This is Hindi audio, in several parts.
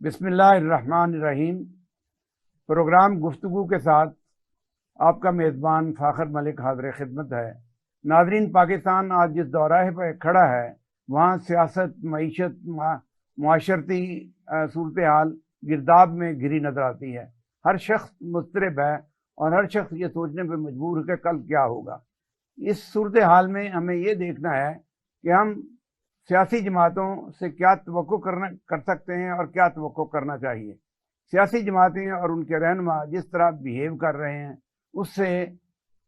बिस्मिल्लाहिर्रहमानिर्रहीम। प्रोग्राम गुफ्तगू के साथ आपका मेज़बान फ़ाखर मलिक हाज़िर खिदमत है। नाज़रीन, पाकिस्तान आज जिस दौराहे पर खड़ा है वहाँ सियासत, मईशत, मुआशरती सूरत हाल गिरदाब में घिरी नज़र आती है। हर शख्स मुस्तरब है और हर शख्स ये सोचने पर मजबूर है कि कल क्या होगा। इस सूरत हाल में हमें ये देखना है कि हम सियासी जमातों से क्या तवक्को कर सकते हैं और क्या तवक्को करना चाहिए। सियासी जमातें और उनके रहनुमा जिस तरह बिहेव कर रहे हैं उससे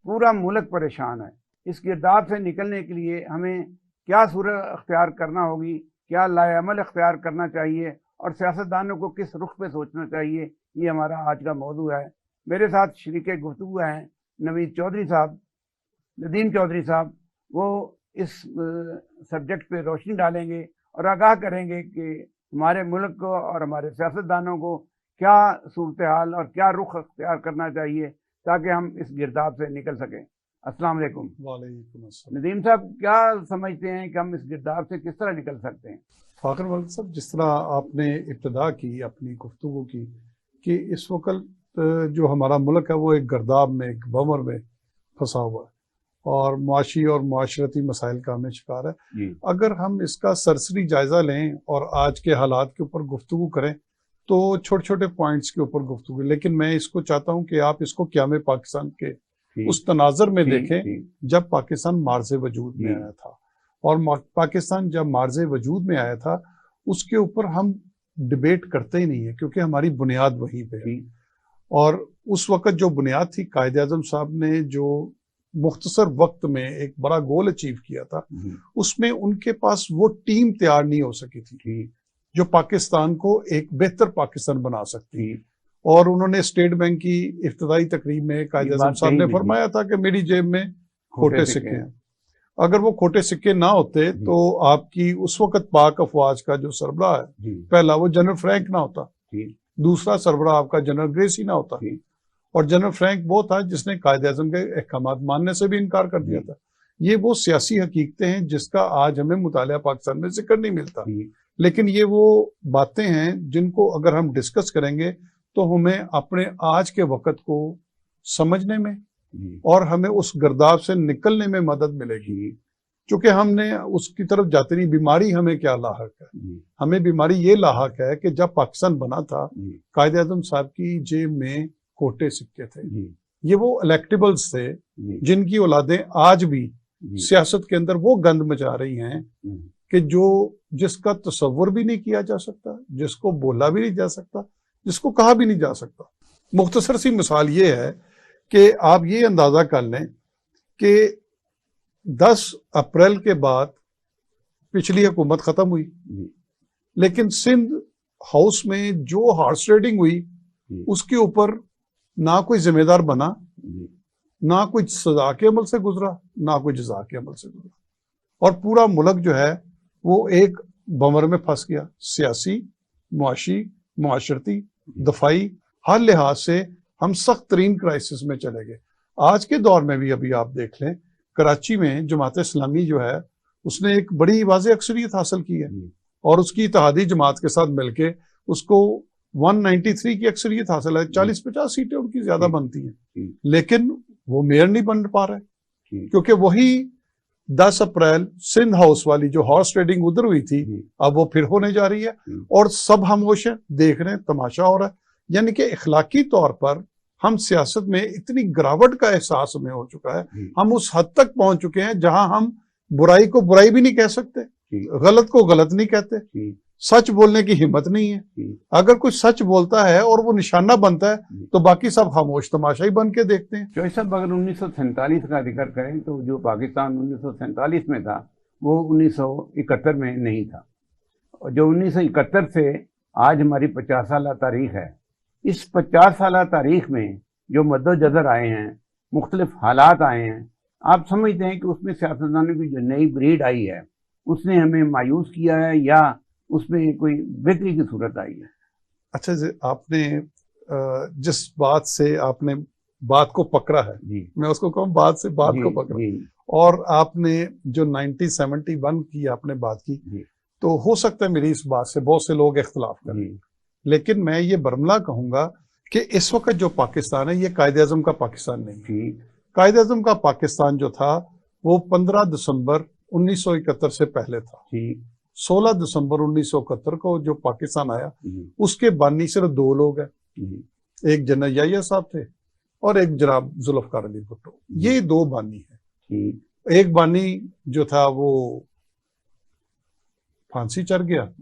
पूरा मुल्क परेशान है। इस गिरदाब से निकलने के लिए हमें क्या सूरत अख्तियार करना होगी, क्या लाएअमल अख्तियार करना चाहिए और सियासतदानों को किस रुख पे सोचना चाहिए, ये हमारा आज का मौजू है। मेरे साथ शरीके गुफ्तगू हैं नदीम चौधरी साहब। वो इस सब्जेक्ट पे रोशनी डालेंगे और आगाह करेंगे कि हमारे मुल्क को और हमारे सियासतदानों को क्या सूरत हाल और क्या रुख अख्तियार करना चाहिए ताकि हम इस गिरदाब से निकल सकें। अस्सलाम वालेकुम। वालेकुम अस्सलाम। नदीम साहब, क्या समझते हैं कि हम इस गिरदाब से किस तरह निकल सकते हैं? फ़ाखर मलिक साहब, जिस तरह आपने इब्तिदा की अपनी गुफ्तगू की कि इस वक्त जो हमारा मुल्क है वो एक गिरदाब में, एक बमर में फंसा हुआ है और मुआशी और मुआशरती मसाइल का हमें शिकार है। अगर हम इसका सरसरी जायज़ा लें और आज के हालात के ऊपर गुफ्तगू करें तो छोटे छोटे पॉइंट्स के ऊपर गुफ्तगू, लेकिन मैं इसको चाहता हूं कि आप इसको क़याम पाकिस्तान के उस तनाज़र में देखें जब पाकिस्तान मार्ज़े वजूद में आया था। और पाकिस्तान जब मार्ज़े वजूद में आया था उसके ऊपर हम डिबेट करते ही नहीं है क्योंकि हमारी बुनियाद वहीं पे है। और उस वक्त जो बुनियाद थी, कायद आज़म साहब ने जो मुख्तसर वक्त में एक बड़ा गोल अचीव किया था, उसमें उनके पास वो टीम तैयार नहीं हो सकी थी जो पाकिस्तान को एक बेहतर पाकिस्तान बना सकती। और उन्होंने स्टेट बैंक की इफ्तिदाई तकरीब में कायद आज़म साहब ने फरमाया था कि मेरी जेब में खोटे सिक्के हैं। अगर वो खोटे सिक्के ना होते तो आपकी उस वक्त पाक अफवाज का जो सरबराह है, पहला वो जनरल फ्रैंक ना होता, दूसरा सरबराह आपका जनरल ग्रेसी ना होता। और जनरल फ्रैंक वो था जिसने कायद आज़म के अहकामात मानने से भी इनकार कर दिया था। ये वो सियासी हकीकतें हैं जिसका आज हमें मुतालिया पाकिस्तान में जिक्र नहीं मिलता, लेकिन ये वो बातें हैं जिनको अगर हम डिस्कस करेंगे तो हमें अपने आज के वक्त को समझने में और हमें उस गिरदाब से निकलने में मदद मिलेगी। क्योंकि हमने उसकी तरफ जाते नहीं। बीमारी हमें क्या लाहक है? हमें बीमारी ये लाहक है कि जब पाकिस्तान बना था कायद आज़म साहब की जेब में खोटे सिक्के थे। ये वो इलेक्टेबल्स थे जिनकी औलादें आज भी सियासत के अंदर वो गंद मचा रही हैं कि जिसका तसव्वुर भी नहीं किया जा सकता, जिसको बोला भी नहीं जा सकता, जिसको कहा भी नहीं जा सकता। मुख्तसर सी मिसाल ये है कि आप ये अंदाजा कर लें कि 10 अप्रैल के बाद पिछली हुकूमत खत्म हुई, लेकिन सिंध हाउस में जो हॉर्स ट्रेडिंग हुई उसके ऊपर ना कोई जिम्मेदार बना, ना कोई सजा के अमल से गुजरा, ना कोई जजा के अमल से गुजरा। और पूरा मुल्क जो है वो एक बमर में फंस गया। सियासी, मुआशी, मुआशरती, दफाई, हर लिहाज से हम सख्त तरीन क्राइसिस में चले गए। आज के दौर में भी अभी आप देख लें, कराची में जमात इस्लामी जो है उसने एक बड़ी वाज़ेह अक्सरियत हासिल की है और उसकी इत्तेहादी जमात के साथ मिलके उसको 193 की अक्सरियत हासिल है। 40-50 सीटें उनकी ज्यादा बनती हैं, लेकिन वो मेयर नहीं बन पा रहे क्योंकि वही 10 अप्रैल सिंध हाउस वाली जो हॉर्स ट्रेडिंग उधर हुई थी अब वो फिर होने जा रही है और सब खामोश हैं, देख रहे हैं, तमाशा हो रहा है। यानी कि इखलाकी तौर पर हम सियासत में इतनी गिरावट का एहसास हमें हो चुका है, हम उस हद तक पहुंच चुके हैं जहां हम बुराई को बुराई भी नहीं कह सकते, गलत को गलत नहीं कहते, सच बोलने की हिम्मत नहीं है। अगर कोई सच बोलता है और वो निशाना बनता है तो बाकी सब खामोश तमाशा ही बन के देखते हैं। चौधरी साहब, अगर 1947 का जिक्र करें तो जो पाकिस्तान 1947 में था वो 1971 में नहीं था। और जो 1971 से आज हमारी 50 साल तारीख है, इस 50 साल तारीख में जो मद्दोजहर आए हैं, मुख्तलिफ हालात आए हैं, आप समझते हैं कि उसमें सियासतदानों की जो नई ब्रीड आई है उसने हमें मायूस किया है या उसमें कोई बेहतरी की सूरत आई है? अच्छा जी, आपने जिस बात से आपने बात को पकड़ा है, मैं उसको कहूँ बात से बात को पकड़ा, और आपने जो 1971 की आपने बात की, तो हो सकता है मेरी इस बात से बहुत से लोग इख्तलाफ करें, लेकिन मैं ये बरमला कहूंगा कि इस वक्त जो पाकिस्तान है ये कायदे आजम का पाकिस्तान नहीं है। ठीक। कायदे आजम का पाकिस्तान जो था वो 15 दिसंबर 1971 से पहले था। ठीक। 16 दिसंबर 1971 को जो पाकिस्तान आया उसके बानी सिर्फ दो लोग हैं, एक जनरल याहिया साहब थे और एक जनाब जुल्फकार अली भुट्टो। ये दो बानी है। एक बानी जो था वो फांसी चढ़ गया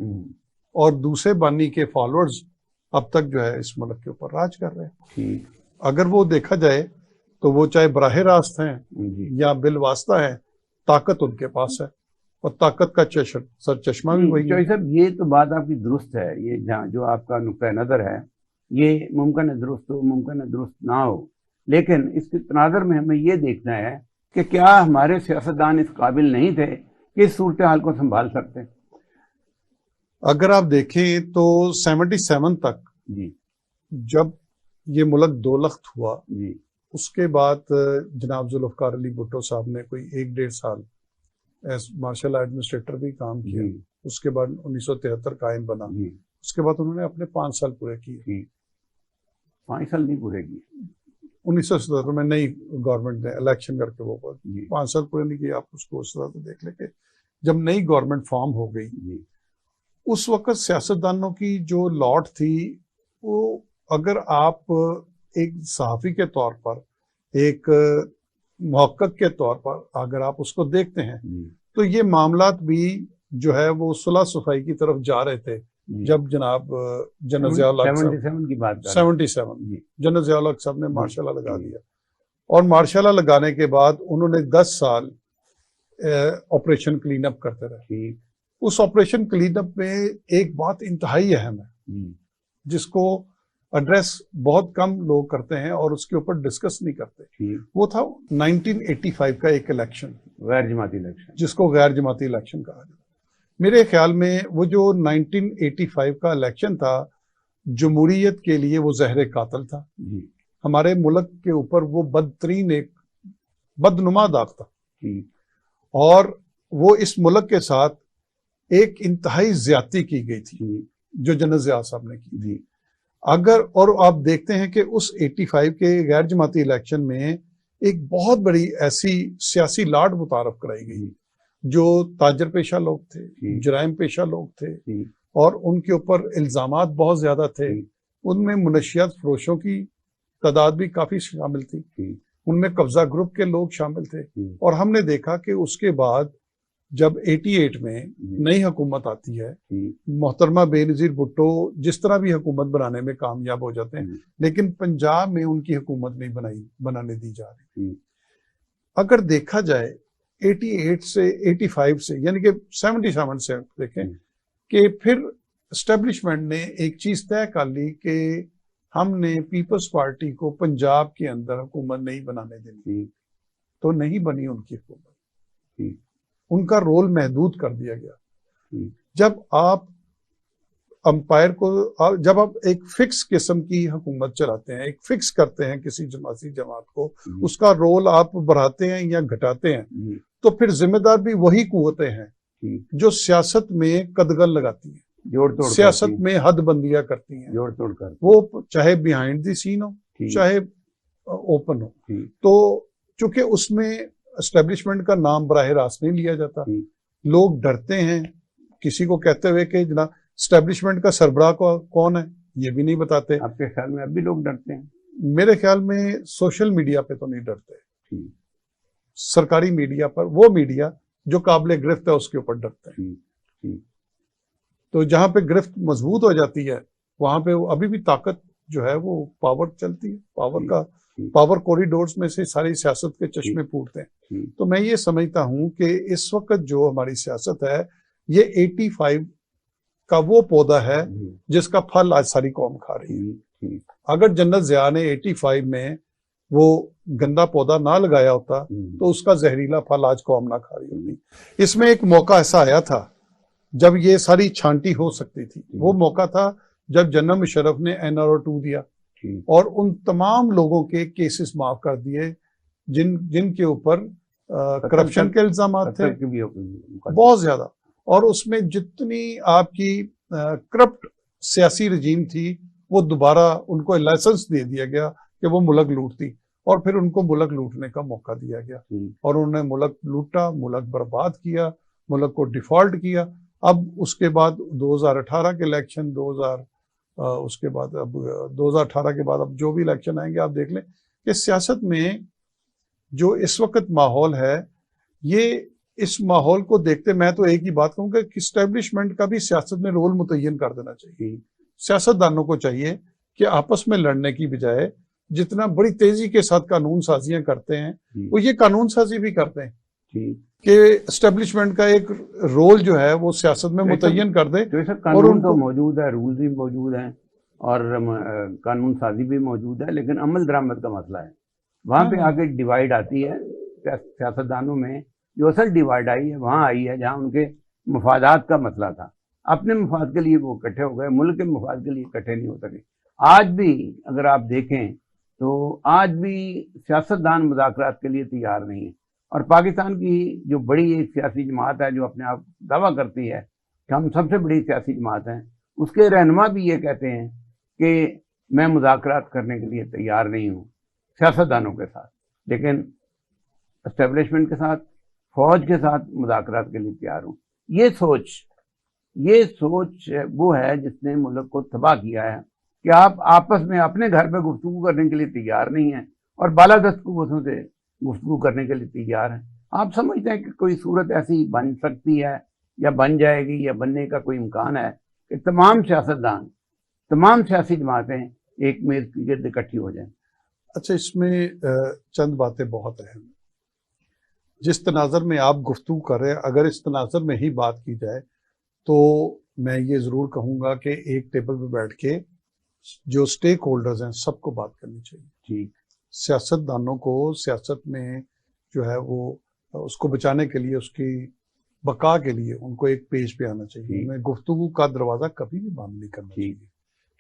और दूसरे बानी के फॉलोअर्स अब तक जो है इस मुल्क के ऊपर राज कर रहे हैं। अगर वो देखा जाए तो वो चाहे बराह रास्त हैं या बिलवास्ता है, ताकत उनके पास है और ताकत का सरचश्मा भी वही है। साहब ये तो बात आपकी दुरुस्त है, ये जो आपका नुक्ता नजर है ये मुमकिन है दुरुस्त हो, मुमकिन है दुरुस्त ना हो, लेकिन इसके तनाजर में हमें ये देखना है कि क्या हमारे सियासतदान इस काबिल नहीं थे कि इस सूरत हाल को संभाल सकते। अगर आप देखें तो 77 तक जी जब ये मुल्क दो लख्त हुआ जी, उसके बाद जनाब जुल्फकार अली भुट्टो साहब ने कोई 1-1.5 साल एज मार्शल एडमिनिस्ट्रेटर भी काम किया। उसके बाद 1973 कायम बना। उसके बाद उन्होंने अपने 5 साल पूरे किए। 5 साल नहीं पूरे किए। 1977 में नई गवर्नमेंट ने इलेक्शन करके वो 5 साल पूरे नहीं किए। आप उसको उस तरह से देख लेके जब नई गवर्नमेंट फॉर्म हो गई उस वक्त सियासतदानों की जो लॉट थी वो, अगर आप एक सहाफ़ी के तौर पर, एक मुहक्किक के तौर पर अगर आप उसको देखते हैं तो ये मामलात भी जो है वो सुलह सफाई की तरफ जा रहे थे। जब जनाब जनरल ज़िया-उल-हक साहब 77 की बात 77 जनरल ज़िया-उल-हक साहब ने मार्शल लॉ लगा दिया और मार्शल लॉ लगाने के बाद उन्होंने 10 साल ऑपरेशन क्लीन अप करते रहे। उस ऑपरेशन क्लीन अप में एक बात इंतहाई अहम है जिसको एड्रेस बहुत कम लोग करते हैं और उसके ऊपर डिस्कस नहीं करते। वो था 1985 का एक इलेक्शन, गैर जमाती इलेक्शन, जिसको गैर जमाती इलेक्शन कहा जाता है। मेरे ख्याल में वो जो 1985 का इलेक्शन था जमहूरियत के लिए वो जहर कातिल था। हमारे मुल्क के ऊपर वो बदतरीन एक बदनुमा दाग था और वो इस मुल्क के साथ एक इंतहाई ज्यादती की गई थी जो जनरल ज़िया साहब ने की थी। अगर और आप देखते हैं कि उस 85 के गैर जमाती इलेक्शन में एक बहुत बड़ी ऐसी सियासी लाट मुतारफ कराई गई जो ताजर पेशा लोग थे, जराइम पेशा लोग थे और उनके ऊपर इल्जामात बहुत ज्यादा थे। उनमें मुनशियात फरोशों की तादाद भी काफी शामिल थी, उनमें कब्जा ग्रुप के लोग शामिल थे। और हमने देखा कि उसके बाद जब 88 में नई हुकूमत आती है, मोहतरमा बेनज़ीर भुट्टो जिस तरह भी हुकूमत बनाने में कामयाब हो जाते हैं, लेकिन पंजाब में उनकी हुकूमत नहीं बनाने दी जा रही। अगर देखा जाए 88 से 85 से यानी कि 77 से देखें कि फिर एस्टेब्लिशमेंट ने एक चीज तय कर ली कि हमने पीपल्स पार्टी को पंजाब के अंदर हुकूमत नहीं बनाने देनी, तो नहीं बनी उनकी हुकूमत। उनका रोल महदूद कर दिया गया। जब आप अंपायर को, जब आप एक फिक्स किस्म की हुकूमत चलाते हैं, एक फिक्स करते हैं किसी जमाती जमात को, उसका रोल आप बढ़ाते हैं या घटाते हैं, तो फिर जिम्मेदार भी वही कुव्वतें हैं जो सियासत में कदगल लगाती हैं, जोड़ तोड़ सियासत में हदबंदियां करती हैं, जोड़ तोड़ कर, वो चाहे बिहाइंड द सीन हो चाहे ओपन हो। तो चूंकि उसमें एस्टेब्लिशमेंट का नाम बराह रास्त नहीं लिया जाता, लोग डरते हैं किसी को कहते हुए कि जनाब एस्टेब्लिशमेंट का सरबराह कौन है ये भी नहीं बताते। आपके ख्याल में अब भी लोग डरते हैं? मेरे ख्याल में सोशल मीडिया पे तो नहीं डरते, सरकारी मीडिया पर, वो मीडिया जो काबिल गिरफ्त है उसके ऊपर डरते हैं। तो जहां पे गिरफ्त मजबूत हो जाती है वहां पे अभी भी ताकत जो है वो पावर चलती है, पावर कॉरिडोर्स में से सारी सियासत के चश्मे फूटते हैं। तो मैं ये समझता हूं कि इस वक्त जो हमारी सियासत है ये 85 का वो पौधा है जिसका फल आज सारी कौम खा रही है। अगर जनरल ज़िया ने 85 में वो गंदा पौधा ना लगाया होता तो उसका जहरीला फल आज कौम ना खा रही होती। इसमें एक मौका ऐसा आया था जब ये सारी छांटी हो सकती थी, वो मौका था जब जनरल मुशर्रफ ने NRO 2 दिया और उन तमाम लोगों के केसेस माफ कर दिए जिनके ऊपर करप्शन के इल्जाम थे बहुत ज्यादा, और उसमें जितनी आपकी करप्ट सियासी रजीम थी वो दोबारा उनको लाइसेंस दे दिया गया कि वो मुल्क लूटती, और फिर उनको मुल्क लूटने का मौका दिया गया और उन्होंने मुल्क लूटा, मुल्क बर्बाद किया, मुल्क को डिफॉल्ट किया। अब उसके बाद 2018 के इलेक्शन, उसके बाद अब 2018 के बाद अब जो भी इलेक्शन आएंगे आप देख लें कि सियासत में जो इस वक्त माहौल है, ये इस माहौल को देखते मैं तो एक ही बात कहूँगा कि इस्टेब्लिशमेंट का भी सियासत में रोल मुतय्यन कर देना चाहिए। सियासतदानों को चाहिए कि आपस में लड़ने की बजाय जितना बड़ी तेजी के साथ कानून साजियां करते हैं वो ये कानून साजी भी करते हैं कि एस्टेब्लिशमेंट का एक रोल जो है वो सियासत में मुतय्यन कर दे। तो कानून तो मौजूद है, रूल भी मौजूद हैं और कानून साजी भी मौजूद है, लेकिन अमल दरामद का मसला है। वहाँ पे आगे डिवाइड आती है सियासतदानों में। जो असल डिवाइड आई है वहाँ आई है जहाँ उनके मफादात का मसला था। अपने मफाद के लिए वो इकट्ठे हो गए, मुल्क के मफाद के लिए इकट्ठे नहीं हो सके। आज भी अगर आप देखें तो आज भी सियासतदान मुज़ाकरात के लिए तैयार नहीं है। और पाकिस्तान की जो बड़ी एक सियासी जमात है जो अपने आप दावा करती है कि हम सबसे बड़ी सियासी जमात हैं, उसके रहनुमा भी ये कहते हैं कि मैं मुज़ाकरात करने के लिए तैयार नहीं हूँ सियासतदानों के साथ, लेकिन एस्टेब्लिशमेंट के साथ, फौज के साथ मुज़ाकरात के लिए तैयार हूँ। ये सोच वो है जिसने मुल्क को तबाह किया है कि आप आपस में अपने घर पे गुफ्तगू करने के लिए तैयार नहीं हैं और बालादस्त कुव्वतों से गुफ्तगू करने के लिए तैयार हैं। आप समझते हैं कि कोई सूरत ऐसी बन सकती है या बन जाएगी या बनने का कोई इम्कान है कि तमाम सियासतदान, तमाम सियासी जमातें एक मेज के गिर्द इकट्ठी हो जाएं? अच्छा, इसमें चंद बातें बहुत अहम। जिस तनाज़र में आप गुफ्तगू कर रहे हैं, अगर इस तनाज़र में ही बात की जाए तो मैं ये ज़रूर कहूँगा कि एक टेबल पर बैठ के जो स्टेक होल्डर्स हैं सबको बात करनी चाहिए। ठीक, सियासतदानों को सियासत में जो है वो उसको बचाने के लिए, उसकी बका के लिए उनको एक पेज पे आना चाहिए। उन्हें गुफ्तगू का दरवाज़ा कभी भी बंद नहीं करना चाहिए,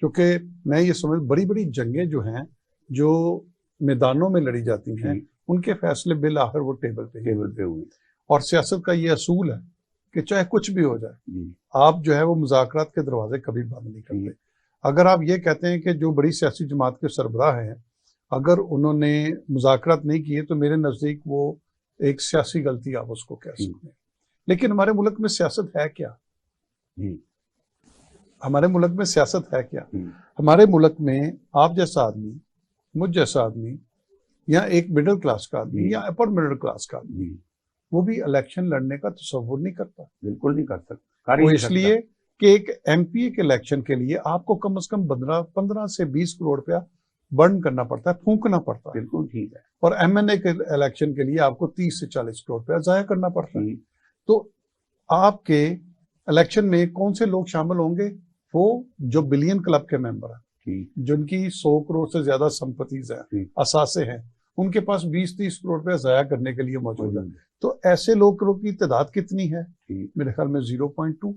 क्योंकि मैं ये समझ बड़ी बड़ी जंगें जो हैं जो मैदानों में लड़ी जाती हैं उनके फैसले बिल आखिर वो टेबल पे हुए। और सियासत का ये असूल है कि चाहे कुछ भी हो जाए आप जो है वो मुज़ाकरात के दरवाजे कभी बंद नहीं करते। अगर आप ये कहते हैं कि जो बड़ी सियासी जमात के सरबराह हैं अगर उन्होंने मुज़ाकरात नहीं किए तो मेरे नज़दीक वो एक सियासी गलती आप उसको कह सकते हैं। लेकिन हमारे मुल्क में सियासत है क्या? हमारे मुल्क में सियासत है क्या? हमारे मुल्क में आप जैसा आदमी, मुझ जैसा आदमी, या एक मिडिल क्लास का आदमी या अपर मिडिल क्लास का आदमी, वो भी इलेक्शन लड़ने का तसव्वुर नहीं करता। बिल्कुल नहीं कर सकता। वो इसलिए कि एक एमपी के इलेक्शन के लिए आपको कम से कम 15 से 20 करोड़ रुपया बर्न करना पड़ता है, फूंकना पड़ता है। बिल्कुल ठीक है। और एमएनए के इलेक्शन के लिए आपको 30 से 40 करोड़ रुपया जाया करना पड़ता है। तो आपके इलेक्शन में कौन से लोग शामिल होंगे? वो जो बिलियन क्लब के मेंबर हैं, जिनकी 100 करोड़ से ज्यादा संपत्तियां हैं, असासे हैं, उनके पास 20-30 करोड़ रुपया जाया करने के लिए मौजूद है। तो ऐसे लोगों की तादाद कितनी है? मेरे ख्याल में 0.2।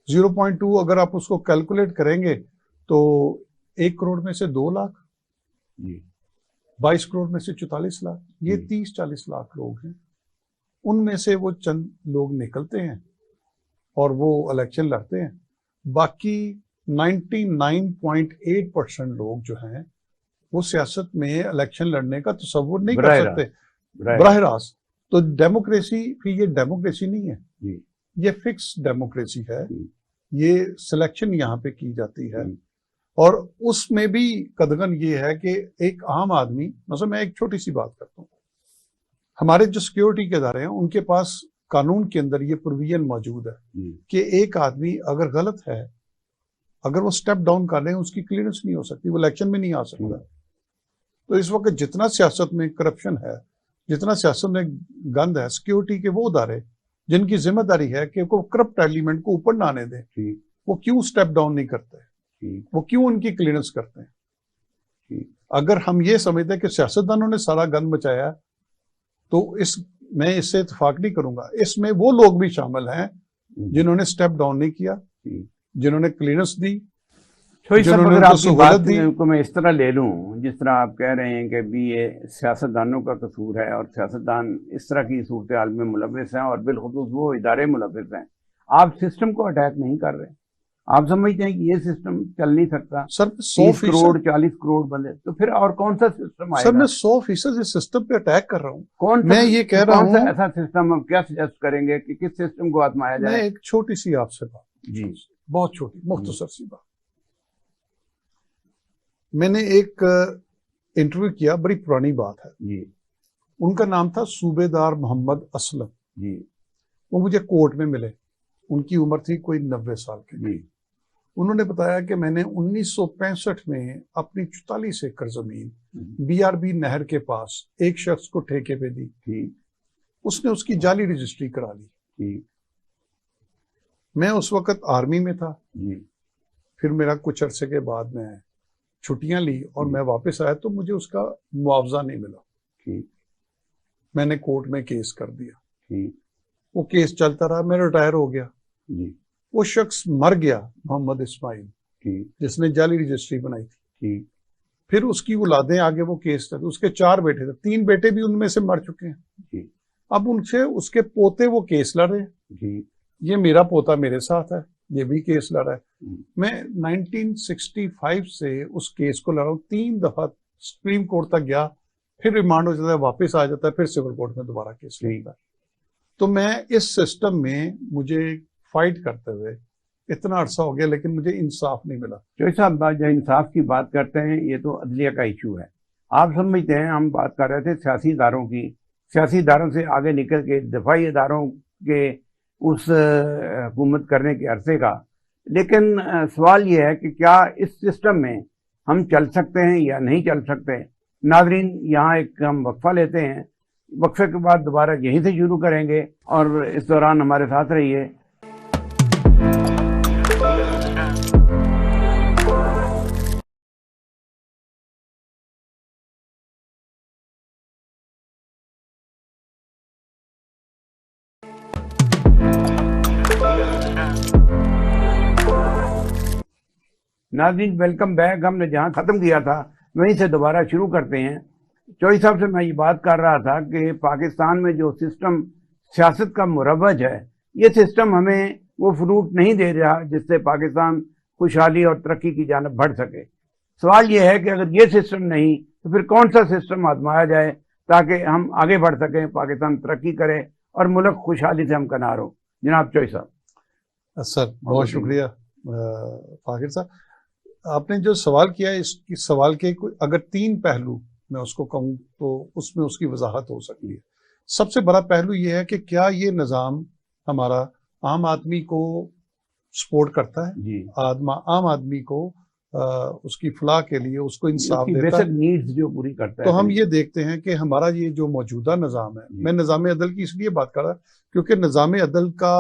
0.2 अगर आप उसको कैलकुलेट करेंगे तो 1 करोड़ में से 2 लाख, 22 करोड़ में से 44 लाख, ये 30-40 लाख लोग हैं। उनमें से वो चंद लोग निकलते हैं और वो इलेक्शन लड़ते हैं। बाकी 99.8% लोग जो हैं वो सियासत में इलेक्शन लड़ने का तसव्वुर नहीं कर सकते बराह रास्त। तो डेमोक्रेसी फिर ये डेमोक्रेसी नहीं है, ये फिक्स डेमोक्रेसी है। ये सिलेक्शन यहाँ पे की जाती है और उसमें भी कदगन ये है कि एक आम आदमी, मतलब मैं एक छोटी सी बात करता हूँ, हमारे जो सिक्योरिटी के इदारे हैं उनके पास कानून के अंदर ये प्रोविजन मौजूद है कि एक आदमी अगर गलत है, अगर वो स्टेप डाउन कर रहे हैं, उसकी क्लियरेंस नहीं हो सकती, वो इलेक्शन में नहीं आ सकता। तो इस वक्त जितना सियासत में करप्शन है, जितना सियासत में गंद है, सिक्योरिटी के वो इदारे जिनकी जिम्मेदारी है कि वो करप्ट एलिमेंट को ऊपर ना आने दें, वो क्यों स्टेप डाउन नहीं करते? वो क्यों उनकी क्लियरेंस करते हैं? अगर हम ये समझते हैं कि सियासतदानों ने सारा गंद मचाया तो मैं इससे इत्तेफाक नहीं करूंगा। इसमें वो लोग भी शामिल हैं जिन्होंने स्टेप डाउन नहीं किया, जिन्होंने क्लियरेंस दी। अगर आपकी बात को मैं इस तरह ले लूं, जिस तरह आप कह रहे हैं कि भी ये सियासतदानों का कसूर है और सियासतदान इस तरह की सूरत हाल में मुलविस हैं और बिलखुसूस वो इदारे मुलविस हैं, आप सिस्टम को अटैक नहीं कर रहे, आप समझते हैं कि ये सिस्टम चल नहीं सकता? सर 30 करोड़ 40 करोड़ बंदे, तो फिर और कौन सा सिस्टम आएगा? सर मैं 100% इस सिस्टम पे अटैक कर रहा हूँ। कौन मैं ये कह रहा हूँ, ऐसा सिस्टम हम क्या सजेस्ट करेंगे कि किस सिस्टम को आजमाया जाए? मैं एक छोटी सी आपसे बात जी, बहुत छोटी मुख्तसर सी बात। मैंने एक इंटरव्यू किया, बड़ी पुरानी बात है जी, उनका नाम था सूबेदार मोहम्मद असलम जी, वो मुझे कोर्ट में मिले। उनकी उम्र थी कोई 90 साल की। जी, उन्होंने बताया कि मैंने 1965 में अपनी 44 एकड़ जमीन बीआरबी नहर के पास एक शख्स को ठेके पे दी। ठीक, उसने उसकी जाली रजिस्ट्री करा ली। ठीक, मैं उस वक्त आर्मी में था। जी, फिर मेरा कुछ अरसे के बाद मैं छुट्टियां ली और मैं वापस आया तो मुझे उसका मुआवजा नहीं मिला। ठीक, मैंने कोर्ट में केस कर दिया। ठीक, वो केस चलता रहा, मैं रिटायर हो गया। जी, वो शख्स मर गया, मोहम्मद इस्माइल, ठीक, जिसने जाली रजिस्ट्री बनाई थी। ठीक, फिर उसकी औलादें आगे वो केस चलते, उसके 4 बेटे थे, 3 बेटे भी उनमें से मर चुके हैं। जी, अब उनसे उसके पोते वो केस लड़ रहे हैं। जी, ये मेरा पोता मेरे साथ है, ये भी केस लड़ रहा है। मैं 1965 से उस केस को लड़ रहा हूँ। 3 दफा सुप्रीम कोर्ट तक गया, फिर रिमांड हो जाता है, वापस आ जाता है, फिर सिविल कोर्ट में दोबारा केस लड़ता है। तो मैं इस सिस्टम में मुझे फाइट करते हुए इतना अरसा हो गया, लेकिन मुझे इंसाफ नहीं मिला। चौधरी साहब, जो इंसाफ की बात करते हैं, ये तो अदलिया का इशू है। आप समझते हैं, हम बात कर रहे थे सियासी इदारों की, सियासी इदारों से आगे निकल के दफाई इदारों के उस हुकूमत करने के अरसे का। लेकिन सवाल ये है कि क्या इस सिस्टम में हम चल सकते हैं या नहीं चल सकते? नाजरीन, यहाँ एक हम वक्फा लेते हैं, वक्फे के बाद दोबारा यहीं से शुरू करेंगे और इस दौरान हमारे साथ रहिए। नाज़रीन, वेलकम बैक। हमने जहां खत्म किया था वहीं से दोबारा शुरू करते हैं। चौधरी साहब से मैं ये बात कर रहा था कि पाकिस्तान में जो सिस्टम सियासत का मुरव्वज है, ये सिस्टम हमें वो फ्रूट नहीं दे रहा जिससे पाकिस्तान खुशहाली और तरक्की की जानब बढ़ सके। सवाल ये है कि अगर ये सिस्टम नहीं तो फिर कौन सा सिस्टम आजमाया जाए ताकि हम आगे बढ़ सकें, पाकिस्तान तरक्की करे और मुल्क खुशहाली से हमकनार हो। जनाब चौधरी साहब। सर बहुत शुक्रिया फाकिर साहब, आपने जो सवाल किया इस सवाल के अगर 3 पहलू मैं उसको कहूँ तो उसमें उसकी वजाहत हो सकती है। सबसे बड़ा पहलू ये है कि क्या ये निज़ाम हमारा आम आदमी को सपोर्ट करता है जी, आम आदमी को उसकी फलाह के लिए उसको इंसाफ देता है, नीड्स जो पूरी करता है। तो हम ये देखते हैं कि हमारा ये जो मौजूदा निज़ाम है, मैं निज़ाम अदल की इसलिए बात कर रहा क्योंकि निज़ाम अदल का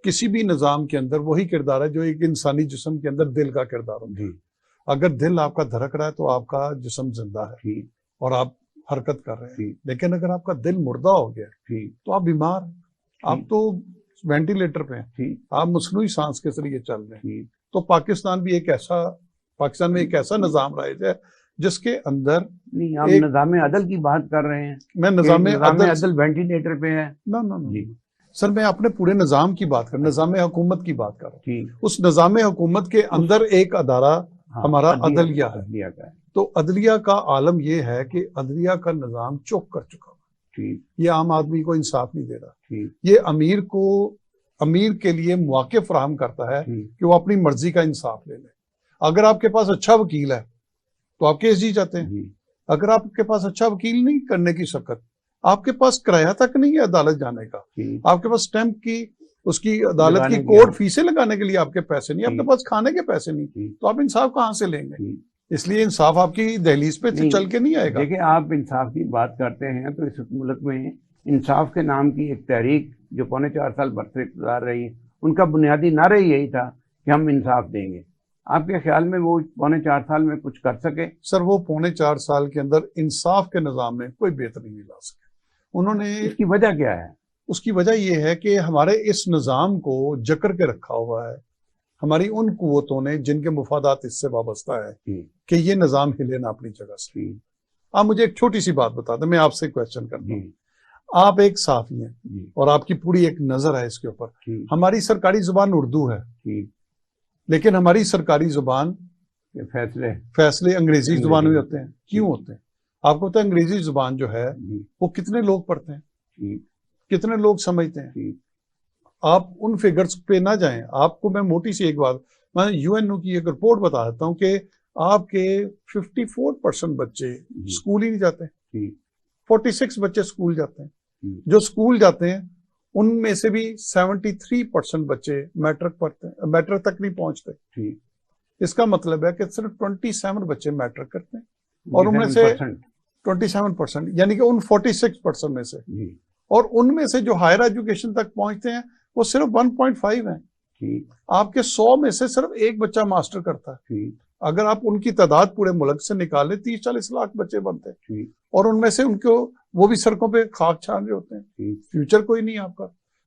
किसी भी निज़ाम के अंदर वही किरदार है जो एक इंसानी जिस्म के अंदर दिल का किरदार होता है। अगर दिल आपका धड़क रहा है तो आपका जिस्म जिंदा है और आप हरकत कर रहे हैं। लेकिन अगर आपका दिल मुर्दा हो गया तो आप बीमार, आप तो वेंटिलेटर पे हैं, आप मसनूई सांस के जरिए चल रहे हैं। तो पाकिस्तान में एक ऐसा निज़ाम राइज है जिसके अंदर आप निज़ाम अदल की बात कर रहे हैं। मैं निज़ाम अदल वेंटिलेटर पे है ना सर, मैं अपने पूरे निज़ाम की बात कर, निज़ाम हुकूमत की बात कर रहा हूँ। उस निज़ाम हुकूमत के अंदर एक अदारा हमारा अदलिया है। तो अदलिया का आलम यह है कि अदलिया का निज़ाम चौक कर चुका है। ये आम आदमी को इंसाफ नहीं दे रहा। ये अमीर के लिए मौके फराहम करता है कि वो अपनी मर्जी का इंसाफ ले ले। अगर आपके पास अच्छा वकील है तो आप केस जीत जाते हैं। अगर आपके पास अच्छा वकील नहीं करने की शक्कत, आपके पास किराया तक नहीं है अदालत जाने का, आपके पास स्टैंप की उसकी अदालत की कोर्ट फीसें लगाने के लिए आपके पैसे नहीं, आपके पास खाने के पैसे नहीं, तो आप इंसाफ कहाँ से लेंगे? इसलिए इंसाफ आपकी दहलीज पे चल के नहीं आएगा। देखिए, आप इंसाफ की बात करते हैं तो इस मुल्क में इंसाफ के नाम की एक तहरीक जो 4.25 साल बरसर गुजार रही है, उनका बुनियादी नारा यही था कि हम इंसाफ देंगे। आपके ख्याल में वो 4.25 साल में कुछ कर सके? सर, वो 4.25 साल के अंदर इंसाफ के निज़ाम में कोई बेहतरी नहीं ला सके। उन्होंने, इसकी वजह क्या है? उसकी वजह यह है कि हमारे इस निज़ाम को जकड़ के रखा हुआ है हमारी उन कुव्वतों ने जिनके मुफादात इससे वाबस्ता है कि ये निज़ाम हिले ना अपनी जगह से। आप मुझे एक छोटी सी बात बता दें, मैं आपसे क्वेश्चन करता हूँ। आप एक साफ़ी हैं और आपकी पूरी एक नज़र है इसके ऊपर। हमारी सरकारी जुबान उर्दू है, लेकिन हमारी सरकारी जुबान फैसले अंग्रेजी जुबान में होते हैं। क्यों होते हैं? आपको पता है अंग्रेजी जुबान जो है वो कितने लोग पढ़ते हैं, कितने लोग समझते हैं? आप उन फिगर्स पे ना जाएं। आपको मैं मोटी सी एक बात, मैं यूएनओ की एक रिपोर्ट बता देता हूं कि आपके 54% बच्चे स्कूल ही नहीं जाते, 46 बच्चे स्कूल जाते हैं। जो स्कूल जाते हैं उनमें से भी 73% बच्चे मैट्रिक पढ़ते हैं, मैट्रिक तक नहीं पहुंचते। इसका मतलब है कि सिर्फ 27 बच्चे मैट्रिक करते हैं और उनमें से 27% यानी कि उन 46% में से, और उनमें से जो हायर एजुकेशन तक पहुंचते हैं वो सिर्फ 1.5 है। आपके 100 में से सिर्फ एक बच्चा मास्टर करता है। अगर आप उनकी तादाद पूरे मुल्क से निकाले 30-40 लाख बच्चे बनते हैं और उनमें से उनको वो भी सड़कों पे खाक छान रहे होते हैं। फ्यूचर कोई नहीं आपका।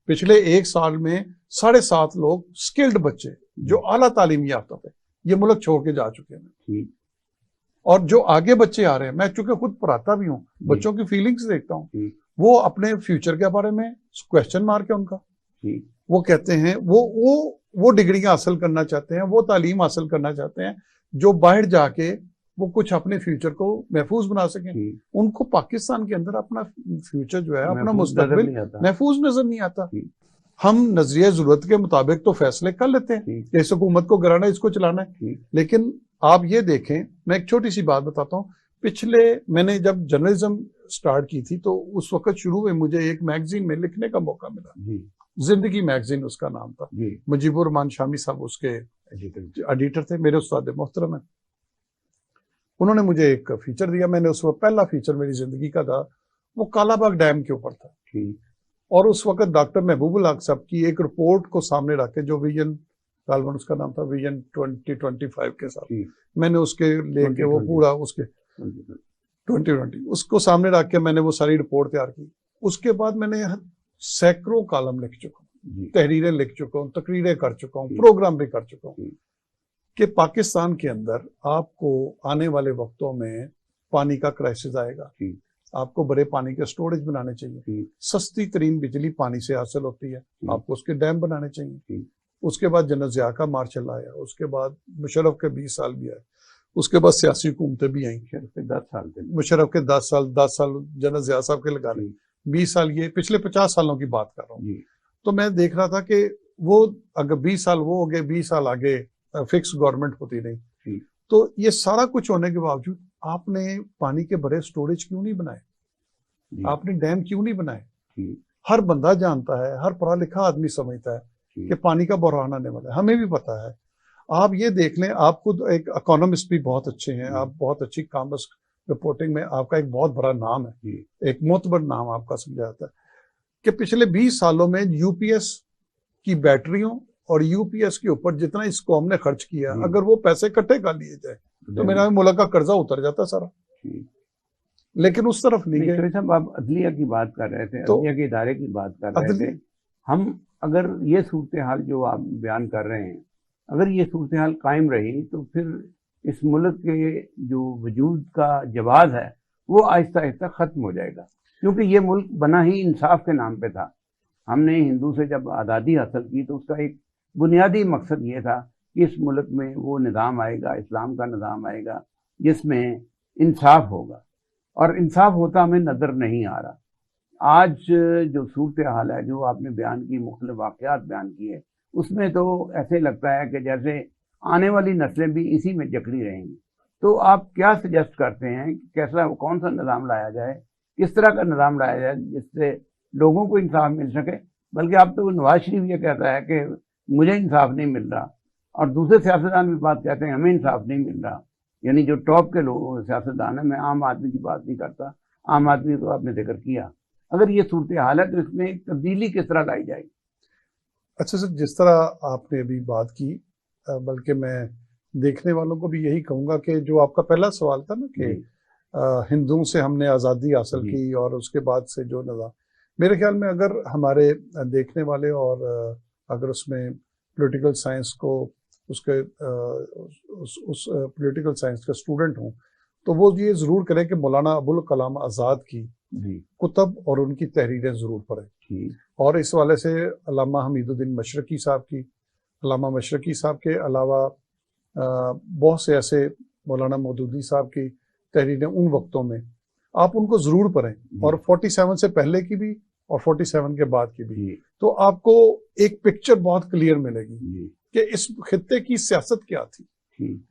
पिछले एक साल में 7.5 लोग स्किल्ड बच्चे जो आला तालीम याफ्ता थे ये मुल्क छोड़ के जा चुके हैं। और जो आगे बच्चे आ रहे हैं, मैं चूंकि खुद पढ़ाता भी हूँ, बच्चों की फीलिंग्स देखता हूँ, वो अपने फ्यूचर के बारे में क्वेश्चन मार्क है उनका। वो कहते हैं वो डिग्रियां हासिल करना चाहते हैं, वो तालीम हासिल करना चाहते हैं जो बाहर जाके वो कुछ अपने फ्यूचर को महफूज बना सकें। उनको पाकिस्तान के अंदर अपना फ्यूचर जो है, अपना मुस्तकबिल महफूज नजर नहीं आता। हम नजरिया जरूरत के मुताबिक तो फैसले कर लेते हैं, इस हुकूमत को गिराना, इसको चलाना है। लेकिन आप ये देखें, मैं एक छोटी सी बात बताता हूँ। मैंने जब जर्नलिज्म स्टार्ट की थी तो उस वक्त शुरू में मुझे एक मैगजीन में लिखने का मौका मिला, जिंदगी मैगजीन उसका नाम था। मुजीबुर रहमान शामी साहब उसके एडिटर थे, मेरे उस्ताद मोहतरम है। उन्होंने मुझे एक फीचर दिया, मैंने उस वक्त पहला फीचर मेरी जिंदगी का था, वो कालाबाग डैम के ऊपर था। और उस वक्त डॉक्टर महबूबुल हक साहब की एक रिपोर्ट को सामने रख के, जो विजन गालवन उसका नाम था, विजन 2025 के साथ, मैंने उसके लेके वो पूरा उसके 2020 उसको सामने रख के मैंने वो सारी रिपोर्ट तैयार की। उसके बाद मैंने सैकड़ों कॉलम लिख चुका हूँ, तहरीरें लिख चुका हूँ, तकरीरें कर चुका हूँ, प्रोग्राम भी कर चुका हूँ कि पाकिस्तान के अंदर आपको आने वाले वक्तों में पानी का क्राइसिस आएगा। आपको बड़े पानी के स्टोरेज बनाने चाहिए। सस्ती तरीन बिजली पानी से हासिल होती है, आपको उसके डैम बनाने चाहिए। उसके बाद जनरल ज़िया का मार्शल आया, उसके बाद मुशर्रफ के 20 साल भी आए, उसके बाद सियासी हुकूमतें भी आई। मुशर्रफ के 10 साल जनरल ज़िया साहब के लगा लें, 20 साल ये पिछले 50 सालों की बात कर रहा हूँ। तो मैं देख रहा था कि वो अगर 20 साल वो हो गए, 20 साल आगे फिक्स गवर्नमेंट होती नहीं। तो ये सारा कुछ होने के बावजूद आपने पानी के बड़े स्टोरेज क्यों नहीं बनाए? आपने डैम क्यों नहीं बनाए? हर बंदा जानता है, हर पढ़ा लिखा आदमी समझता है कि पानी का बहरान आने वाला है, हमें भी पता है। आप ये देख लें, आप खुद एक इकोनॉमिस्ट भी बहुत अच्छे हैं, आप बहुत अच्छी कॉमर्स रिपोर्टिंग में आपका एक बहुत बड़ा नाम है, एक मोतबर नाम आपका समझा जाता है कि पिछले 20 सालों में यूपीएस की बैटरियों और यूपीएस के ऊपर जितना इस कौम ने खर्च किया, अगर वो पैसे इकट्ठे कर लिए जाए तो मेरा मुल्क का कर्जा उतर जाता सारा। लेकिन उस तरफ नहीं गए। साहब, आप अदलिया की बात कर रहे थे, अदलिया के इदारे की बात कर रहे थे। हम अगर ये सूरत हाल जो आप बयान कर रहे हैं, अगर ये सूरत हाल कायम रही तो फिर इस मुल्क के जो वजूद का जवाब है वो आहिस्ता आहिस्ता ख़त्म हो जाएगा, क्योंकि ये मुल्क बना ही इंसाफ के नाम पे था। हमने हिंदू से जब आज़ादी हासिल की तो उसका एक बुनियादी मकसद ये था कि इस मुल्क में वो निज़ाम आएगा, इस्लाम का निज़ाम आएगा जिसमें इंसाफ होगा, और इंसाफ होता हमें नज़र नहीं आ रहा। आज जो सूरत हाल है, जो आपने बयान की, मुख्तलिफ वाक़यात बयान किए, उसमें तो ऐसे लगता है कि जैसे आने वाली नस्लें भी इसी में जकड़ी रहेंगी। तो आप क्या सजेस्ट करते हैं, कैसा कौन सा निज़ाम लाया जाए, किस तरह का निज़ाम लाया जाए जिससे लोगों को इंसाफ मिल सके? बल्कि अब तो नवाज शरीफ ये कहता है कि मुझे इंसाफ नहीं मिल रहा, और दूसरे सियासतदान भी बात कहते हैं हमें इंसाफ नहीं मिल रहा। यानी जो टॉप के लोग सियासतदान है, मैं आम आदमी की बात नहीं करता, आम आदमी तो आपने जिक्र किया। अगर ये सूरत हाल है तो इसमें एक तब्दीली किस तरह लाई जाएगी? अच्छा सर, जिस तरह आपने अभी बात की, बल्कि मैं देखने वालों को भी यही कहूँगा कि जो आपका पहला सवाल था ना कि हिंदुओं से हमने आज़ादी हासिल की और उसके बाद से जो निज़ाम, मेरे ख्याल में अगर हमारे देखने वाले और अगर उसमें पॉलिटिकल साइंस को उसके उस पॉलिटिकल साइंस का स्टूडेंट हूँ तो वो ये ज़रूर करें कि मौलाना अबुल कलाम आज़ाद की कुतब और उनकी तहरीरें ज़रूर पढ़ें। और इस वाले से अल्लामा हमीदुद्दीन मशरकी साहब की अल्लामा मशरकी साहब के अलावा बहुत से ऐसे, मौलाना मौदूदी साहब की तहरीरें उन वक्तों में, आप उनको जरूर पढ़ें, और 47 से पहले की भी और 47 के बाद की भी, तो आपको एक पिक्चर बहुत क्लियर मिलेगी कि इस खित्ते की सियासत क्या थी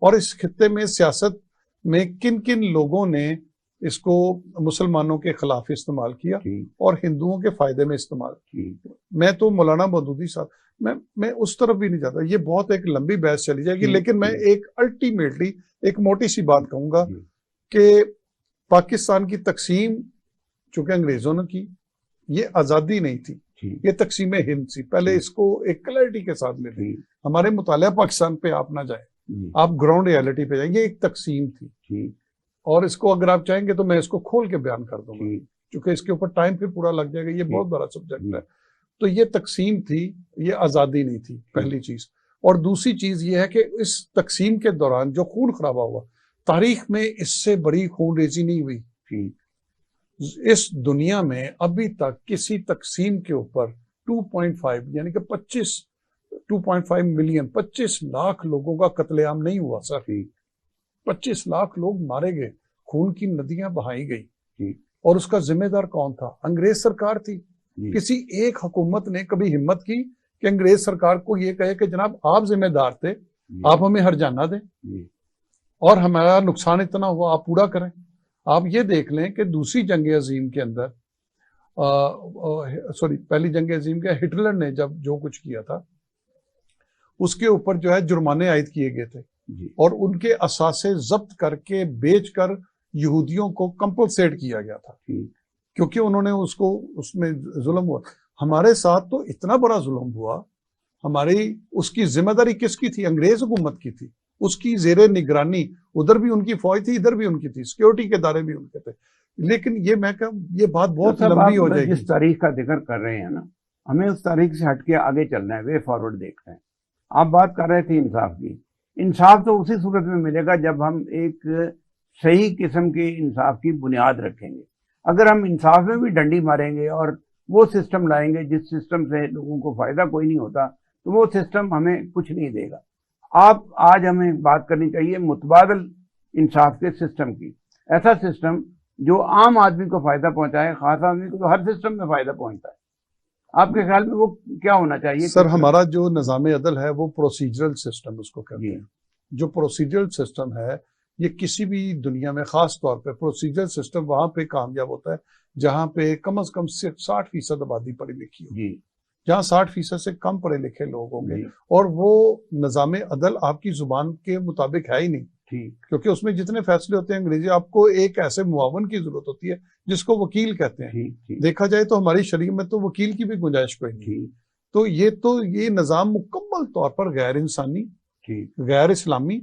और इस खित्ते में सियासत में किन किन लोगों ने इसको मुसलमानों के खिलाफ इस्तेमाल किया और हिंदुओं के फायदे में इस्तेमाल किया। मैं तो मौलाना मौदूदी साहब, मैं उस तरफ भी नहीं जाता, ये बहुत एक लंबी बहस चली जाएगी, लेकिन मैं एक अल्टीमेटली एक मोटी सी बात कहूंगा कि पाकिस्तान की तकसीम चूंकि अंग्रेजों ने की, ये आजादी नहीं थी, ये तकसीम हिंद थी। पहले इसको एक क्लैरिटी के साथ ले लें, हमारे मुतालिया पाकिस्तान पे आप ना जाए, आप ग्राउंड रियलिटी पे जाएंगे। एक तकसीम थी और इसको अगर आप चाहेंगे तो मैं इसको खोल के बयान कर दूंगा, क्योंकि इसके ऊपर टाइम फिर पूरा लग जाएगा, ये बहुत बड़ा सब्जेक्ट है। तो ये तकसीम थी, ये आजादी नहीं थी, पहली चीज। और दूसरी चीज ये है कि इस तकसीम के दौरान जो खून खराबा हुआ, तारीख में इससे बड़ी खून रेजी नहीं हुई। इस दुनिया में अभी तक किसी तकसीम के ऊपर 2.5 यानी कि 2.5 मिलियन 25 लाख लोगों का कत्लेआम नहीं हुआ सर। 25 लाख लोग मारे गए, खून की नदियां बहाई गई, और उसका जिम्मेदार कौन था? अंग्रेज सरकार थी। किसी एक हुकूमत ने कभी हिम्मत की कि अंग्रेज सरकार को ये कहे कि जनाब आप जिम्मेदार थे, आप हमें हर्जाना दें और हमारा नुकसान इतना हुआ, आप पूरा करें। आप ये देख लें कि दूसरी जंग अजीम के अंदर, पहली जंग अजीम के हिटलर ने जब जो कुछ किया था उसके ऊपर जो है जुर्माने आयद किए गए थे और उनके असासे जब्त करके बेचकर यहूदियों को कंपलसेट किया गया था, क्योंकि उन्होंने उसको, उसमें जुल्म हुआ। हमारे साथ तो इतना बड़ा जुल्म हुआ, हमारी उसकी जिम्मेदारी किसकी थी? अंग्रेज हुकूमत की थी, उसकी जेरे निगरानी, उधर भी उनकी फौज थी, इधर भी उनकी थी, सिक्योरिटी के दायरे भी उनके थे। लेकिन ये मैं कह, ये बात बहुत लंबी हो जाएगी। जिस तारीख का जिक्र कर रहे हैं ना, हमें उस तारीख से हटके आगे चलना है, वे फॉरवर्ड देखते हैं। आप बात कर रहे थे इंसाफ की। इंसाफ तो उसी सूरत में मिलेगा जब हम एक सही किस्म के इंसाफ की बुनियाद रखेंगे। अगर हम इंसाफ में भी डंडी मारेंगे और वो सिस्टम लाएंगे जिस सिस्टम से लोगों को फायदा कोई नहीं होता, तो वो सिस्टम हमें कुछ नहीं देगा। आज हमें बात करनी चाहिए मुतबादल इंसाफ के सिस्टम की, ऐसा सिस्टम जो आम आदमी को फायदा पहुंचाए, खास आदमी को तो हर सिस्टम में फायदा पहुंचता है। आपके ख्याल में वो क्या होना चाहिए? सर, हमारा जो निज़ाम अदल है वो प्रोसीजरल सिस्टम उसको कहते हैं। जो प्रोसीजरल सिस्टम है ये किसी भी दुनिया में, खास तौर पे प्रोसीजरल सिस्टम वहां पे कामयाब होता है जहां पे कम से कम 60% आबादी पढ़ी लिखी हो, जहाँ 60% से कम पढ़े लिखे लोग होंगे, और वो निज़ाम अदल आपकी जुबान के मुताबिक है ही नहीं, क्योंकि उसमें जितने फैसले होते हैं अंग्रेजी, आपको एक ऐसे मुआवन की जरूरत होती है जिसको वकील कहते हैं। देखा जाए तो हमारी शरीयत में तो वकील की भी गुंजाइश कोई नहीं। तो ये निज़ाम मुकम्मल तौर पर गैर इंसानी, गैर इस्लामी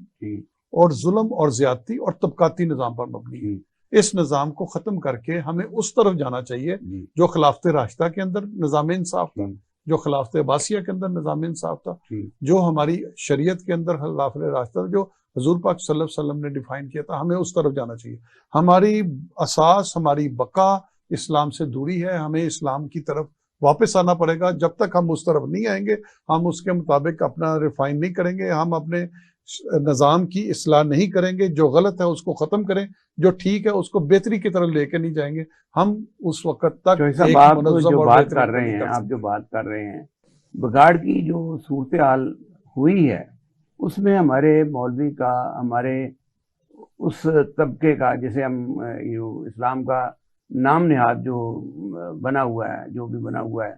और जुल्म और ज्यादती और तबकाती निज़ाम पर मबनी है। इस निज़ाम को खत्म करके हमें उस तरफ जाना चाहिए जो खिलाफत राशिदा के अंदर निज़ाम इंसाफ था, जो खिलाफत अब्बासिया के अंदर निज़ाम इंसाफ था, जो हमारी शरीयत के अंदर खिलाफत राशिदा जो हुजूर पाक सल्लल्लाहु अलैहि वसल्लम ने डिफाइन किया था, हमें उस तरफ जाना चाहिए। हमारी असास, हमारी बका इस्लाम से दूरी है, हमें इस्लाम की तरफ वापस आना पड़ेगा। जब तक हम उस तरफ नहीं आएंगे, हम उसके मुताबिक अपना रिफाइन नहीं करेंगे, हम अपने निज़ाम की इस्लाह नहीं करेंगे, जो गलत है उसको खत्म करें, जो ठीक है उसको बेहतरी की तरफ लेके नहीं जाएंगे, हम उस वक्त तक आप जो बात कर रहे हैं बिगाड़ की जो सूरत हाल हुई है उसमें हमारे मौलवी का, हमारे उस तबके का, जिसे हम इस्लाम का नाम निहाद जो बना हुआ है, जो भी बना हुआ है,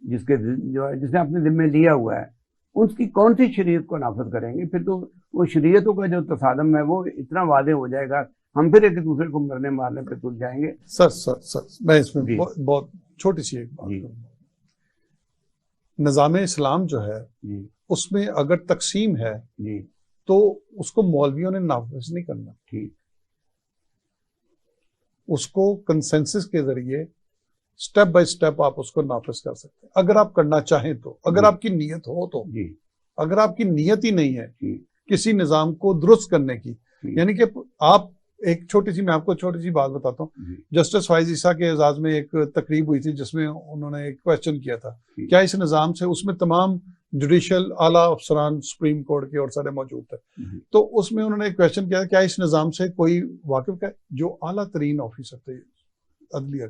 जिसने अपने जिम्मे लिया हुआ है, उसकी कौन सी शरीयत को नाफिज करेंगे? फिर तो वो शरीयतों का जो तसादम है वो इतना वादे हो जाएगा, हम फिर एक दूसरे को मरने मारने पे तुल जाएंगे। सर मैं इसमें बहुत छोटी सी एक बात करूंगा। निज़ाम इस्लाम जो है उसमें अगर तकसीम है तो उसको मौलवियों ने नाफिज नहीं करना, उसको कंसेंसस के जरिए स्टेप बाय स्टेप आप उसको नाफिज कर सकते हैं, अगर आप करना चाहें तो, अगर आपकी नीयत हो तो। अगर आपकी नीयत ही नहीं है किसी निज़ाम को दुरुस्त करने की, यानी कि आप मैं आपको छोटी सी बात बताता हूँ। जस्टिस फाइज ईसा के एजाज में एक तकरीब हुई थी जिसमें उन्होंने एक क्वेश्चन किया था, क्या इस निज़ाम से, उसमें तमाम जुडिशल आला अफसरान सुप्रीम कोर्ट के और सारे मौजूद थे। तो उसमें उन्होंने एक क्वेश्चन किया, क्या इस निज़ाम से कोई वाकिफ है? जो आला तरीन ऑफिसर थे अदलिया,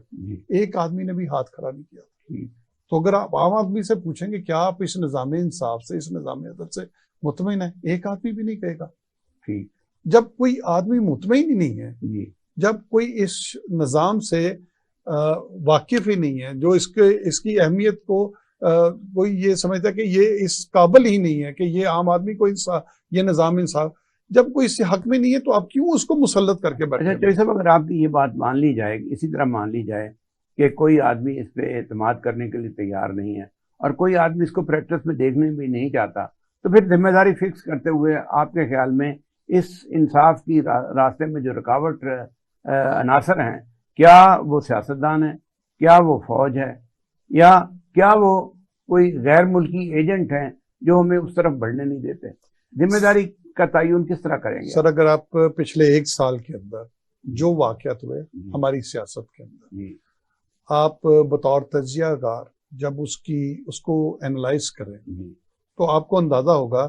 एक आदमी ने भी हाथ खड़ा नहीं किया। तो अगर आप आम आदमी से पूछेंगे क्या आप इस निज़ाम इंसाफ से, इस निज़ाम अदल से मुतमईन है, एक आदमी भी नहीं कहेगा। जब कोई आदमी मुतमईन ही नहीं है, जब कोई इस निज़ाम से वाकिफ ही नहीं है, जो इसकी अहमियत को कोई ये समझता है कि ये इस काबिल ही नहीं है कि ये आम आदमी को ये निज़ाम इंसाफ, जब कोई इससे हक में नहीं है तो आप क्यों उसको मुसल्लत करके बैठे? अच्छा चौधरी साहब, अगर आपकी ये बात मान ली जाए, इसी तरह मान ली जाए कि कोई आदमी इस पे एतमाद करने के लिए तैयार नहीं है और कोई आदमी इसको प्रैक्टिस में देखने भी नहीं चाहता, तो फिर जिम्मेदारी फिक्स करते हुए आपके ख्याल में इस इंसाफ की रास्ते में जो रुकावट अनासर हैं, क्या वो सियासतदान है, क्या वो फौज है, या क्या वो कोई गैर मुल्की एजेंट हैं जो हमें उस तरफ बढ़ने नहीं देते? जिम्मेदारी का तयन किस तरह करेंगे? सर, अगर आप पिछले 1 साल के अंदर जो वाक़यात हुए हमारी सियासत के अंदर, आप बतौर तज्जियाकार जब उसको एनालाइज करें तो आपको अंदाजा होगा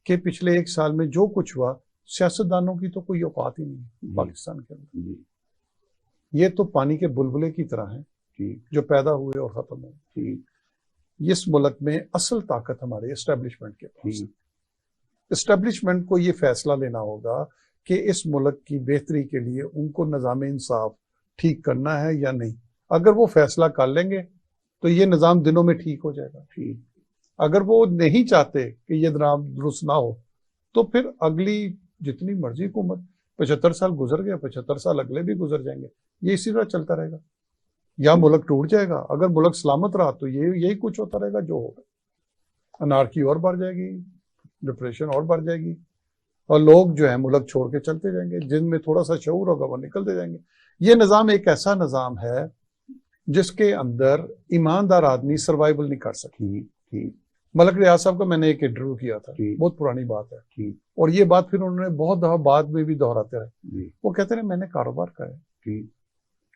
कि पिछले 1 साल में जो कुछ हुआ, सियासतदानों की तो कोई औकात ही नहीं पाकिस्तान के अंदर। ये तो पानी के बुलबुले की तरह है जो पैदा हुए और खत्म हुए। इस मुल्क में असल ताकत हमारे एस्टेब्लिशमेंट के पास है। एस्टेब्लिशमेंट को ये फैसला लेना होगा कि इस मुल्क की बेहतरी के लिए उनको निज़ाम इंसाफ ठीक करना है या नहीं। अगर वो फैसला कर लेंगे तो ये निज़ाम दिनों में ठीक हो जाएगा। अगर वो नहीं चाहते कि ये निज़ाम दुरुस्त ना हो तो फिर अगली जितनी मर्जी हुकूमत, 75 साल गुजर गए, 75 साल अगले भी गुजर जाएंगे, ये इसी तरह चलता रहेगा। या मुल्क टूट जाएगा, अगर मुल्क सलामत रहा तो यही कुछ होता रहेगा जो होगा। अनारकी और बढ़ जाएगी, डिप्रेशन और बढ़ जाएगी और लोग जो है मुल्क छोड़ के चलते जाएंगे। जिनमें थोड़ा सा शऊर होगा वो निकलते जाएंगे। ये निज़ाम एक ऐसा निज़ाम है जिसके अंदर ईमानदार आदमी सर्वाइवल नहीं कर सके। मलक रियाज साहब का मैंने एक इंटरव्यू किया था, बहुत पुरानी बात है, और ये बात फिर उन्होंने बहुत दफा बाद में भी दोहराते रहे। वो कहते रहे मैंने कारोबार करा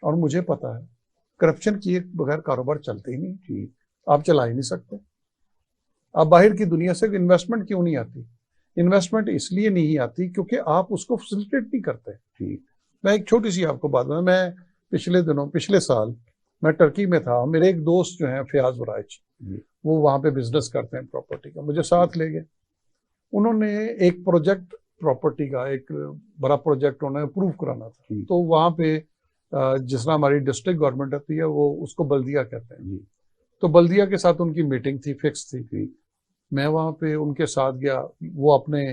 और मुझे पता है करप्शन किए बगैर कारोबार चलते ही नहीं, आप चला ही नहीं सकते। आप बाहर की दुनिया से इन्वेस्टमेंट क्यों नहीं आती? इन्वेस्टमेंट इसलिए नहीं आती क्योंकि आप उसको फैसिलिटेट नहीं करते। मैं एक छोटी सी आपको बात बताऊं, मैं पिछले साल मैं टर्की में था। मेरे एक दोस्त जो है फयाज वराइच, वो वहाँ पे बिजनेस करते हैं प्रॉपर्टी का, मुझे साथ ले गए। उन्होंने एक प्रोजेक्ट प्रॉपर्टी का एक बड़ा प्रोजेक्ट उन्हें अप्रूव कराना था। तो वहाँ पे जिस तरह हमारी डिस्ट्रिक्ट गवर्नमेंट होती है वो उसको बल्दिया कहते हैं। तो बल्दिया के साथ उनकी मीटिंग थी, फिक्स थी। मैं वहाँ पे उनके साथ गया, वो अपने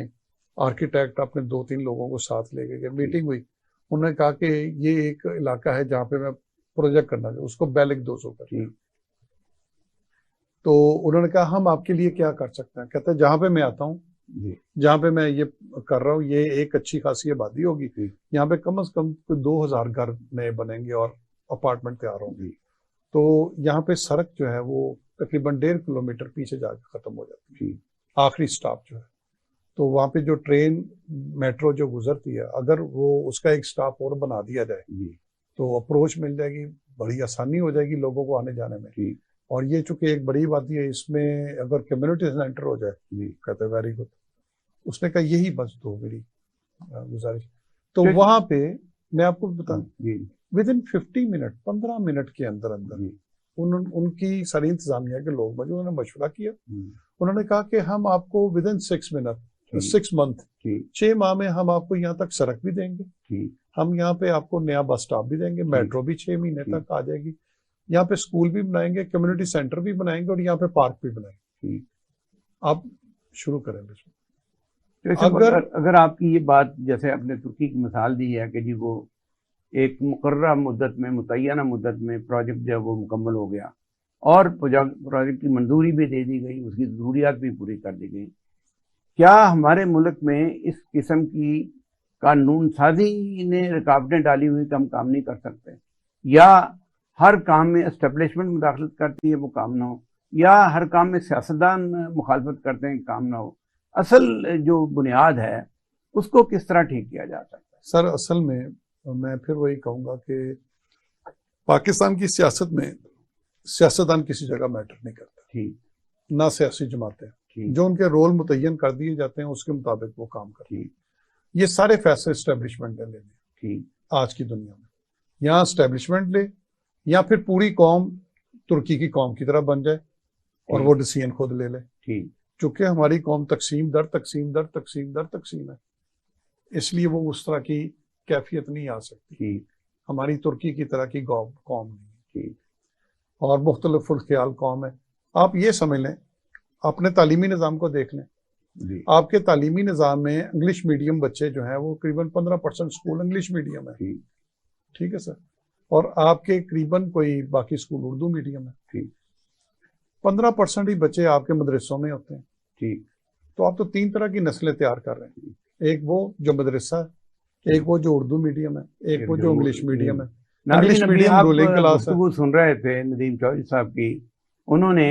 आर्किटेक्ट अपने 2-3 लोगों को साथ ले गए। मीटिंग हुई, उन्होंने कहा कि ये एक इलाका है जहाँ पे मैं प्रोजेक्ट करना चाहिए, उसको बैलिक 200 कर। तो उन्होंने कहा हम आपके लिए क्या कर सकते हैं? कहते हैं जहाँ पे मैं आता हूँ, जहाँ पे मैं ये कर रहा हूँ, ये एक अच्छी खासी आबादी होगी, यहाँ पे कम से कम 2000 घर नए बनेंगे और अपार्टमेंट तैयार होंगी। तो यहाँ पे सड़क जो है वो तकरीबन 1.5 किलोमीटर पीछे जाकर खत्म हो जाती है, आखिरी स्टॉप जो है। तो वहाँ पे जो ट्रेन मेट्रो जो गुजरती है, अगर वो उसका एक स्टॉप और बना दिया जाए तो अप्रोच मिल जाएगी, बड़ी आसानी हो जाएगी लोगों को आने जाने में। और ये चूंकि एक बड़ी बात है, इसमें अगर कम्युनिटी सेंटर हो जाए, कहते हैं वेरी गुड। उसने कहा यही बस दो मेरी गुजारिश। तो वहां पे मैं आपको बताऊं, विद इन 15 मिनट के अंदर उनकी सारी इंतजामिया के लोग मौजूद, उन्होंने मशवरा किया। उन्होंने कहा कि हम आपको विद इन 6 मंथ 6 माह में हम आपको यहाँ तक सड़क भी देंगे, हम यहाँ पे आपको नया बस स्टॉप भी देंगे, मेट्रो भी 6 महीने तक आ जाएगी, यहाँ पे स्कूल भी बनाएंगे, कम्युनिटी सेंटर भी बनाएंगे और यहाँ पे पार्क भी बनाएंगे। आप शुरू करें। अगर आपकी ये बात, जैसे आपने तुर्की की मिसाल दी है कि जी वो एक मुकर्रर मुद्दत में, मुतय्यना मुद्दत में प्रोजेक्ट जो है वो मुकम्मल हो गया और प्रोजेक्ट की मंजूरी भी दे दी गई, उसकी ज़रूरियात भी पूरी कर दी गई, क्या हमारे मुल्क में इस किस्म की कानून साजी ने रुकावटें डाली हुई कि हम काम नहीं कर सकते, या हर काम में एस्टेब्लिशमेंट मुदाखलत करती है वो काम ना हो, या हर काम में सियासतदान मुखालफत करते हैं काम ना हो? असल जो बुनियाद है उसको किस तरह ठीक किया जा सकता है? सर, असल में मैं फिर वही कहूँगा कि पाकिस्तान की सियासत में सियासतदान किसी जगह मैटर नहीं करता, ना सियासी जमातें, जो उनके रोल मुतय्यन कर दिए जाते हैं उसके मुताबिक वो काम करते हैं। ये सारे फैसले एस्टेब्लिशमेंट ने लेने आज की दुनिया में, यहाँ एस्टेब्लिशमेंट ले या फिर पूरी कौम तुर्की की कौम की तरह बन जाए और वो डिसीजन खुद ले ले। चूंकि हमारी कौम तकसीम दर तकसीम दर तकसीम दर तकसीम है, इसलिए वो उस तरह की कैफियत नहीं आ सकती। हमारी तुर्की की तरह की कौम नहीं और मुख्तलिफुल ख्याल कौम है। आप ये समझ लें, अपने तालीमी निज़ाम को देख लें, आपके तालीमी निज़ाम में इंग्लिश मीडियम बच्चे जो हैं वो करीबन 15% स्कूल इंग्लिश मीडियम है। ठीक है सर, और आपके करीबन कोई बाकी स्कूल उर्दू मीडियम है। 15% ही बच्चे आपके मदरसों में होते हैं। तो आप तो 3 तरह की नस्लें तैयार कर रहे हैं, एक वो जो मदरसा है, एक वो जो उर्दू मीडियम है, एक वो जो इंग्लिश मीडियम है। इंग्लिश मीडियम रूलिंग क्लास है। सुन रहे थे नदीम चौधरी साहब की, उन्होंने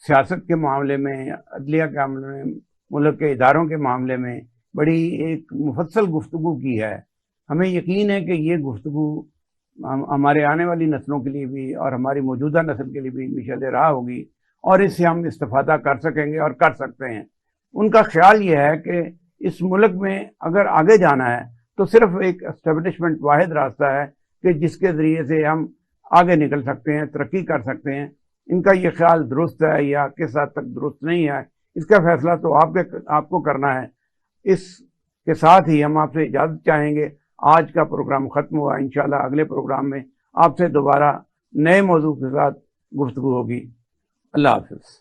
सियासत के मामले में, अदलिया के मामले में, मुल्क के इदारों के मामले में बड़ी एक मुफस्सल गुफ्तगू की है। हमें यकीन है कि ये गुफ्तगू हमारे आने वाली नस्लों के लिए भी और हमारी मौजूदा नस्ल के लिए भी मिशल राह होगी और इससे हम इस्तिफादा कर सकेंगे और कर सकते हैं। उनका ख्याल ये है कि इस मुल्क में अगर आगे जाना है तो सिर्फ एक एस्टेब्लिशमेंट वाहिद रास्ता है कि जिसके ज़रिए से हम आगे निकल सकते हैं, तरक्की कर सकते हैं। इनका ये ख्याल दुरुस्त है या किस हद तक दुरुस्त नहीं है, इसका फैसला तो आपको करना है। इसके साथ ही हम आपसे इजाज़त चाहेंगे। आज का प्रोग्राम ख़त्म हुआ। इंशाल्लाह अगले प्रोग्राम में आपसे दोबारा नए मौजू के साथ गुफ्तगू होगी। अल्लाह हाफ़िज़।